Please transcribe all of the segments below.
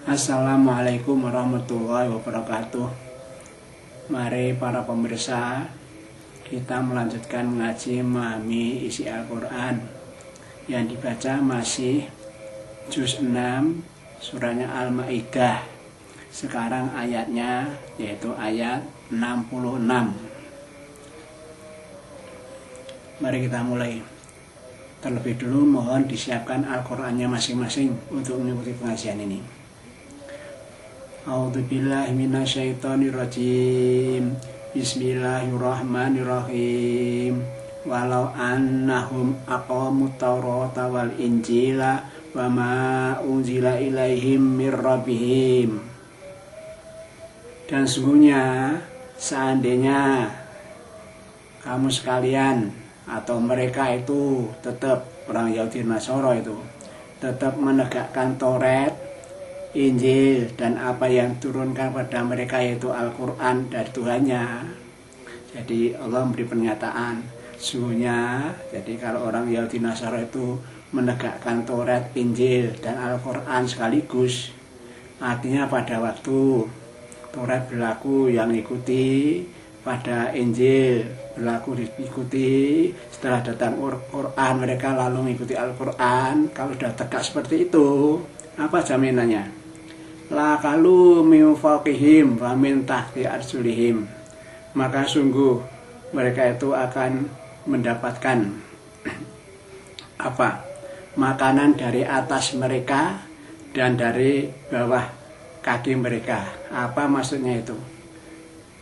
Assalamualaikum warahmatullahi wabarakatuh. Mari para pemirsa, kita melanjutkan mengaji memahami isi Al-Quran. Yang dibaca masih juz 6 surahnya Al-Ma'idah. Sekarang ayatnya yaitu ayat 66. Mari kita mulai. Terlebih dulu mohon disiapkan Al-Qurannya masing-masing untuk mengikuti pengajian ini. A'udzubillahi minasyaitonirrajim. Bismillahirrahmanirrahim. Walau annahum aqamut taurata wal injila wa ma unzila ilaihim mir rabbihim. Dan sungguhnya seandainya kamu sekalian atau mereka itu tetap orang Yahudi Nasara itu tetap menegakkan Taurat, Injil dan apa yang turunkan pada mereka yaitu Al-Quran dari Tuhannya. Jadi Allah memberi pernyataan sungguhnya, jadi kalau orang Yahudi Nasara itu menegakkan Taurat, Injil dan Al-Quran sekaligus, artinya pada waktu Taurat berlaku yang ikuti, pada Injil berlaku diikuti, setelah datang Quran mereka lalu mengikuti Al-Quran. Kalau sudah tegak seperti itu, apa jaminannya? La kalu min fawqihim wa min tahti arjulihim, maka sungguh mereka itu akan mendapatkan apa? Makanan dari atas mereka dan dari bawah kaki mereka. Apa maksudnya itu?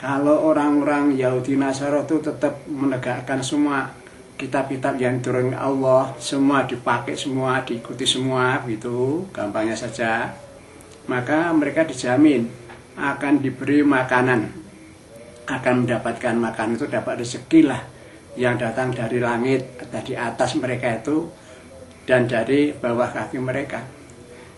Kalau orang-orang Yahudi Nasara itu tetap menegakkan semua kitab-kitab yang turun Allah, semua dipakai semua, diikuti semua, gitu gampangnya saja, maka mereka dijamin akan diberi makanan, akan mendapatkan makanan itu, dapat rezeki lah yang datang dari langit, dari atas mereka itu dan dari bawah kaki mereka.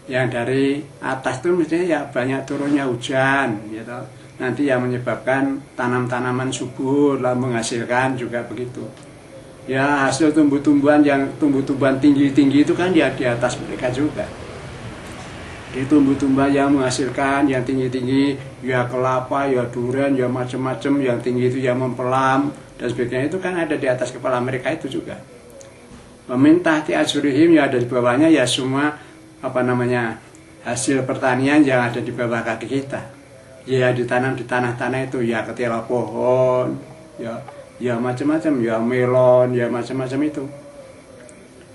Yang dari atas itu mestinya ya banyak turunnya hujan gitu. Nanti yang menyebabkan tanam-tanaman subur lalu menghasilkan juga begitu. Ya hasil tumbuh-tumbuhan yang tumbuh-tumbuhan tinggi-tinggi itu kan ya di atas mereka juga. Di tumbuh-tumbuhan yang menghasilkan yang tinggi-tinggi, ya kelapa, ya durian, ya macam-macam, yang tinggi itu ya mempelam dan sebagainya, itu kan ada di atas kepala mereka itu juga. Meminta ti ajurihim, ya ada di bawahnya ya semua hasil pertanian yang ada di bawah kaki kita. Ya ditanam di tanah-tanah itu ya ketela pohon, ya macam-macam, ya melon, ya macam-macam itu.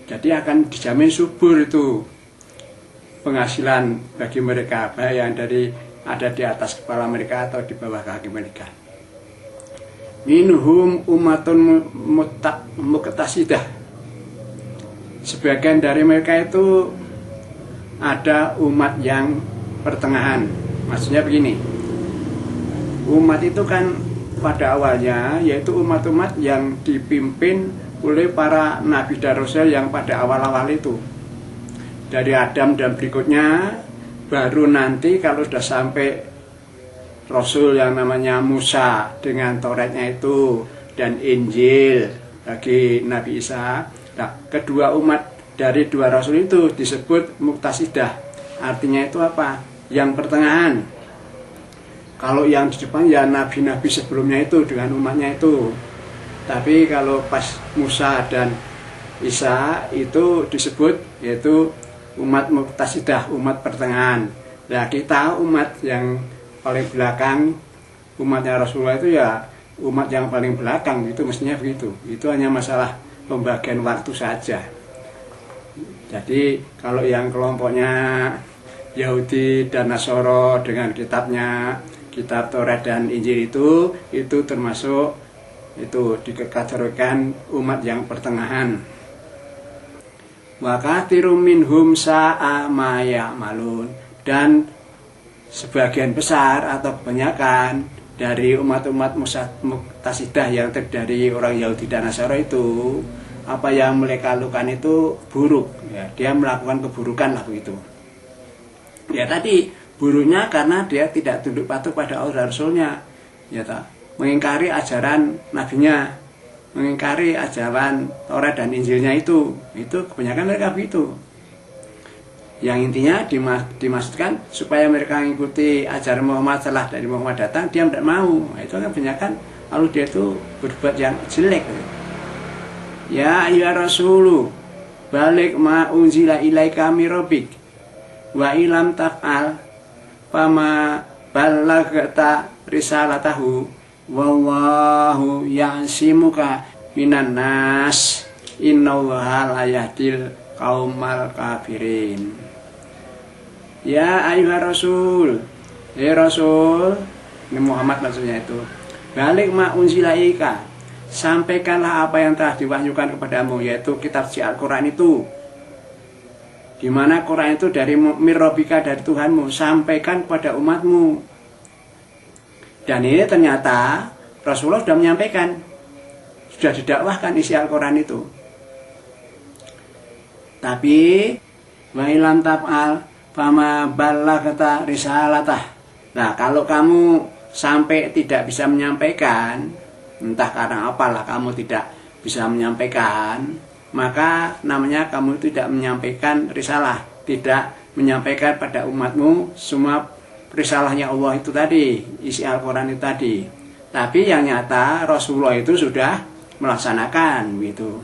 Jadi akan dijamin subur itu penghasilan bagi mereka, baik yang ada di atas kepala mereka atau di bawah kaki mereka. Minhum ummatun muqtasidah. Sebagian dari mereka itu ada umat yang pertengahan. Maksudnya begini, umat itu kan pada awalnya yaitu umat-umat yang dipimpin oleh para nabi dan rasul yang pada awal-awal itu, dari Adam dan berikutnya. Baru nanti kalau sudah sampai Rasul yang namanya Musa dengan Tauratnya itu dan Injil bagi Nabi Isa. Nah, kedua umat dari dua Rasul itu disebut muqtasidah. Artinya itu apa? Yang pertengahan. Kalau yang di depan ya nabi-nabi sebelumnya itu dengan umatnya itu. Tapi kalau pas Musa dan Isa itu disebut yaitu umat muqtasidah, umat pertengahan. Nah kita umat yang paling belakang, umatnya Rasulullah itu ya umat yang paling belakang, itu mestinya begitu. Itu hanya masalah pembagian waktu saja. Jadi kalau yang kelompoknya Yahudi dan Nasara dengan kitabnya, kitab Taurat dan Injil itu termasuk itu dikategorikan umat yang pertengahan. Wa katsirum minhum sa'a ma ya'malun, dan sebagian besar atau kebanyakan dari umat-umat muqtasidah yang terdiri orang Yahudi dan Nasara itu, apa yang mereka lakukan itu buruk ya, dia melakukan keburukan lah begitu. Ya tadi buruknya karena dia tidak tunduk patuh pada Allah dan Rasulnya, ya mengingkari ajaran nabinya, mengingkari ajaran Taurat dan Injilnya itu kebanyakan mereka begitu. Yang intinya dimaksudkan supaya mereka mengikuti ajaran Muhammad setelah dari Muhammad datang, dia tidak mau. Nah, itu kan kebanyakan lalu dia itu berbuat yang jelek. Ya ayyuhar rasulu balik ma unzila ilaika mir rabbik wa ilam taf'al fama ballagta risalatahu wallahu ya'simuka minan nas innallaha la yahdil qaumal kafirin. Ya ayyuhar rasul, Rasul, ini Muhammad maksudnya itu. Balik ma unzila ilaika, sampaikanlah apa yang telah diwahyukan kepadamu, yaitu kitab si Al-Quran itu. Di mana Quran itu dari mirrobika, dari Tuhanmu, sampaikan kepada umatmu. Dan ini ternyata Rasulullah sudah menyampaikan, sudah didakwahkan isi Al-Quran itu. Tapi wa ilam taf'al fama ballagta risalatah. Nah, kalau kamu sampai tidak bisa menyampaikan, entah karena apalah kamu tidak bisa menyampaikan, maka namanya kamu tidak menyampaikan risalah, tidak menyampaikan pada umatmu semua risalahnya Allah itu tadi, isi Al-Quran itu tadi. Tapi yang nyata Rasulullah itu sudah melaksanakan gitu.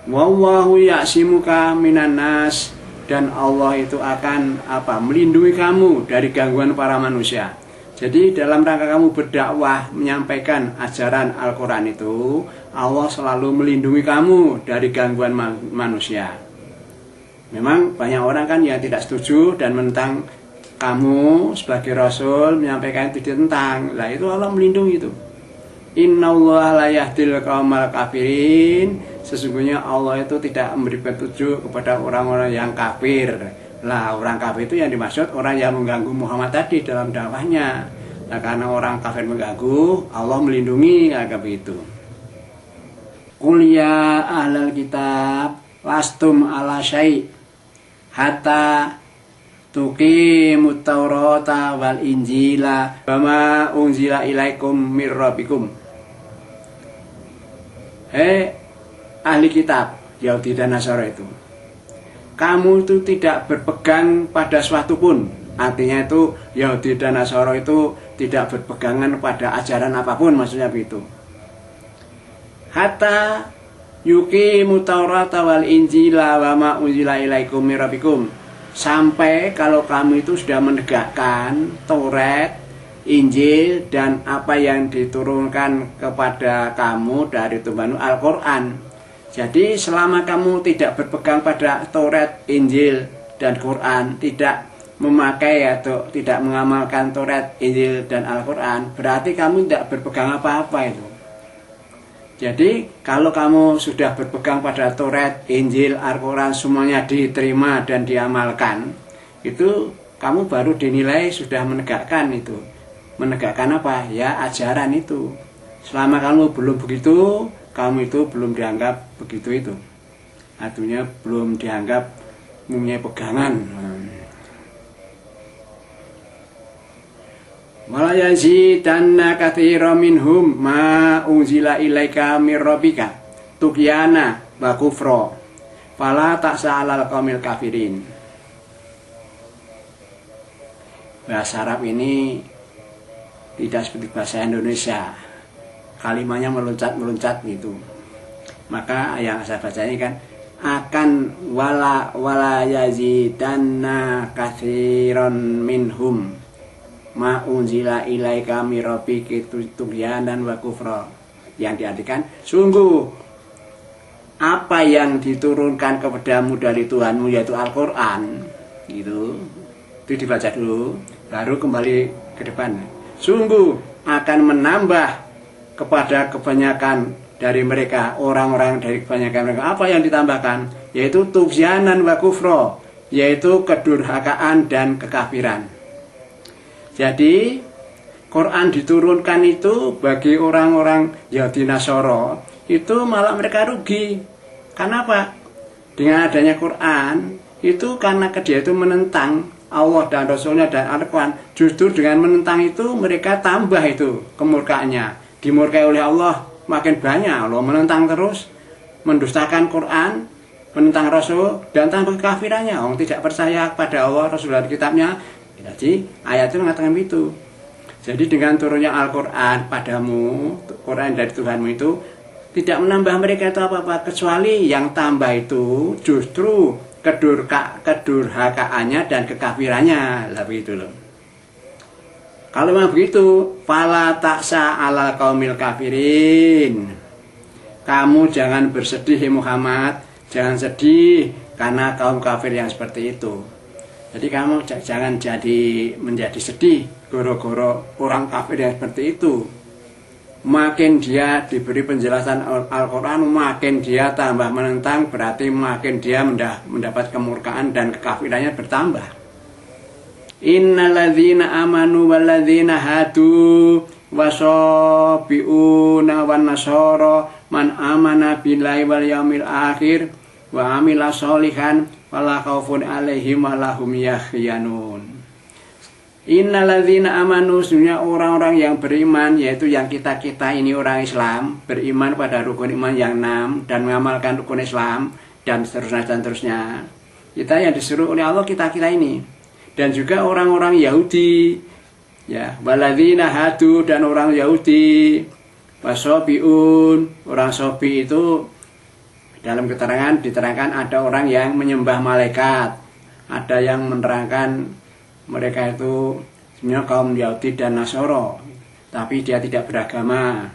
Wallahu ya'simuka minan nas, dan Allah itu akan melindungi kamu dari gangguan para manusia. Jadi dalam rangka kamu berdakwah menyampaikan ajaran Al-Quran itu, Allah selalu melindungi kamu dari gangguan manusia. Memang banyak orang kan yang tidak setuju dan menentang kamu sebagai Rasul menyampaikan itu ditentang. Lah itu Allah melindungi itu. Innallaha la yahdil qaumal kafirin. Sesungguhnya Allah itu tidak memberi petunjuk kepada orang-orang yang kafir. Lah orang kafir itu yang dimaksud orang yang mengganggu Muhammad tadi dalam dakwahnya. Nah karena orang kafir mengganggu, Allah melindungi agak begitu. Qul ya ahlal kitab lastum ala syai' hatta tuqimut taurata wal injila wama unzila ilaikum mir rabbikum. Ahli kitab Yahudi dan Nasara itu, kamu itu tidak berpegang pada suatu pun. Artinya itu Yahudi dan Nasara itu tidak berpegangan pada ajaran apapun, maksudnya begitu. Hatta yuqimu taurata wal injila wa ma unzila ilaikum mir rabbikum. Sampai kalau kamu itu sudah menegakkan Taurat, Injil, dan apa yang diturunkan kepada kamu dari Tuhanmu Al-Quran. Jadi selama kamu tidak berpegang pada Taurat, Injil, dan Quran, tidak memakai atau tidak mengamalkan Taurat, Injil, dan Al-Quran, berarti kamu tidak berpegang apa-apa itu. Jadi kalau kamu sudah berpegang pada Taurat, Injil, Al-Quran, semuanya diterima dan diamalkan, itu kamu baru dinilai sudah menegakkan itu. Menegakkan apa? Ya ajaran itu. Selama kamu belum begitu, kamu itu belum dianggap begitu itu. Artinya belum dianggap mempunyai pegangan. Wala yazidanna katsiran minhum ma unzila ilaika mir rabbika tugyana wa kufra fala ta'sa'alal qaumil kafirin. Bahasa Arab ini tidak seperti bahasa Indonesia, kalimatnya meloncat-meloncat gitu. Maka yang saya baca ini kan akan wala yazidanna katsiran minhum ma unzila ilaika mir rabbika tughyanan wa kufra. Yang diartikan sungguh apa yang diturunkan kepadamu dari Tuhanmu yaitu Al-Quran gitu. Itu dibaca dulu baru kembali ke depan. Sungguh akan menambah kepada kebanyakan dari mereka, orang-orang dari kebanyakan mereka, apa yang ditambahkan? Yaitu tughyanan wa kufra, yaitu kedurhakaan dan kekafiran. Jadi Quran diturunkan itu bagi orang-orang Yahudi Nasara itu malah mereka rugi. Karena apa? Dengan adanya Quran itu karena dia itu menentang Allah dan Rasulnya dan Al-Quran, justru dengan menentang itu mereka tambah itu kemurkaannya, dimurkai oleh Allah makin banyak. Allah menentang terus, mendustakan Quran, menentang Rasul dan tanpa kekafirannya, orang tidak percaya kepada Allah, Rasul dan kitabnya. Jadi ayat itu mengatakan itu. Jadi dengan turunnya Al-Quran padamu, Quran dari Tuhanmu itu tidak menambah mereka itu apa-apa, kecuali yang tambah itu justru kedurhakaannya dan kekafirannya. Lah begitu loh. Kalau memang begitu, fala taksa ala qaumil kafirin. Kamu jangan bersedih Muhammad, jangan sedih karena kaum kafir yang seperti itu. Jadi kamu jangan menjadi sedih gara-gara orang kafir yang seperti itu. Makin dia diberi penjelasan Al-Quran, makin dia tambah menentang, berarti makin dia mendapat kemurkaan dan kekafirannya bertambah. Innalladzina amanu walladzina hadu wasabiuna wan nasara man amana billahi wal yaumil akhir wa amila sholihan wala khaufun alaihim walahum yakhyanun. Innalladzina amanu, sebenarnya orang-orang yang beriman, yaitu yang kita ini orang Islam, beriman pada rukun iman yang 6 dan mengamalkan rukun Islam dan seterusnya. Kita yang disuruh oleh Allah kita ini. Dan juga orang-orang Yahudi, ya, waladzina hadu, dan orang Yahudi, wasobiun, orang sobi itu dalam keterangan diterangkan ada orang yang menyembah malaikat, ada yang menerangkan mereka itu sebenarnya kaum Yahudi dan Nasoro, tapi dia tidak beragama.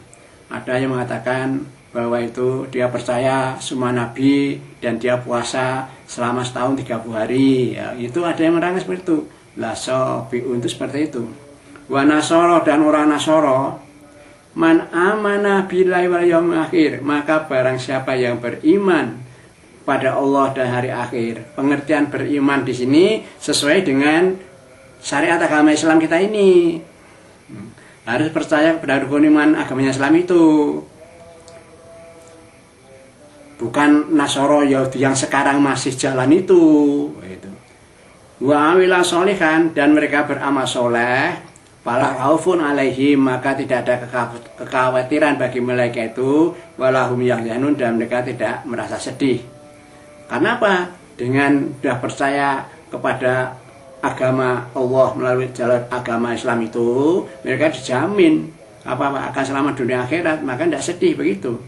Ada yang mengatakan bahwa itu dia percaya semua nabi dan dia puasa selama setahun 30 hari. Ya, itu ada yang menerangkan seperti itu. La sobiun itu seperti itu. Wa Nasoro, dan orang Nasoro, man amanah billahi wal yaumil akhir, maka barang siapa yang beriman pada Allah dan hari akhir. Pengertian beriman di sini sesuai dengan syariat agama Islam kita ini. Harus percaya kepada rukun iman agamanya Islam itu. Bukan Nasoro Yahudi yang sekarang masih jalan itu. Wa amila sholihan, dan mereka beramal soleh, fala khaufun alaihim, maka tidak ada kekhawatiran bagi mereka itu, walahum yakhyanun, dan mereka tidak merasa sedih. Karena apa? Dengan sudah percaya kepada agama Allah melalui jalan agama Islam itu, mereka dijamin apa akan selamat dunia akhirat, maka tidak sedih begitu.